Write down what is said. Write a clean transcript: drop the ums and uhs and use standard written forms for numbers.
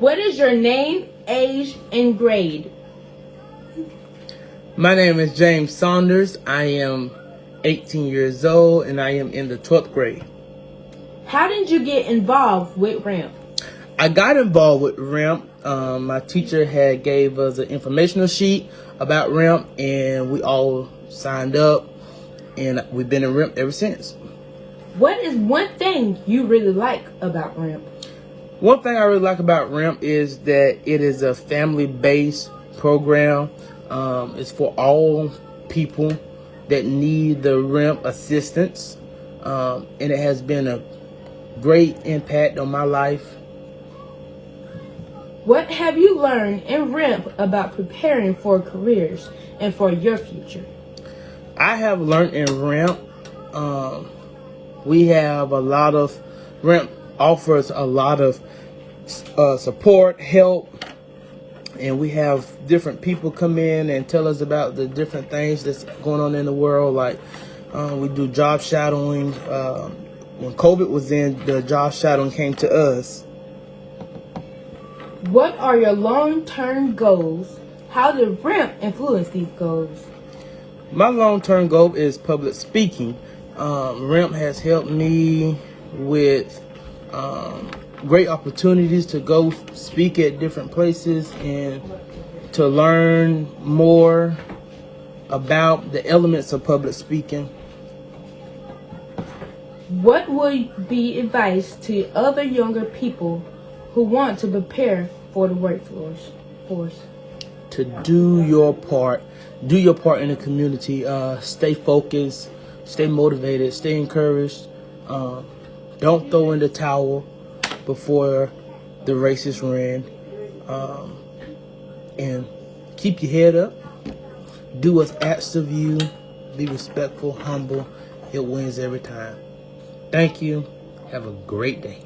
What is your name, age, and grade? My name is James Saunders. I am 18 years old and I am in the 12th grade. How did you get involved with RAMP? I got involved with RAMP. My teacher had gave us an informational sheet about RAMP and we all signed up and we've been in RAMP ever since. What is one thing you really like about RAMP? One thing I really like about RAMP is that it is a family-based program. It's for all people that need the RAMP assistance. And it has been a great impact on my life. What have you learned in RAMP about preparing for careers and for your future? I have learned in RAMP, we have a lot of, RAMP offers a lot of support, help, and we have different people come in and tell us about the different things that's going on in the world. Like we do job shadowing. When COVID was in, the job shadowing came to us. What are your long-term goals? How did RAMP influence these goals? My long-term goal is public speaking. RAMP has helped me with great opportunities to go speak at different places and to learn more about the elements of public speaking. What would be advice to other younger people who want to prepare for the workforce? To do your part. Do your part in the community. Stay focused. Stay motivated. Stay encouraged. Don't throw in the towel before the race is ran. And keep your head up. Do what's asked of you. Be respectful, humble. It wins every time. Thank you. Have a great day.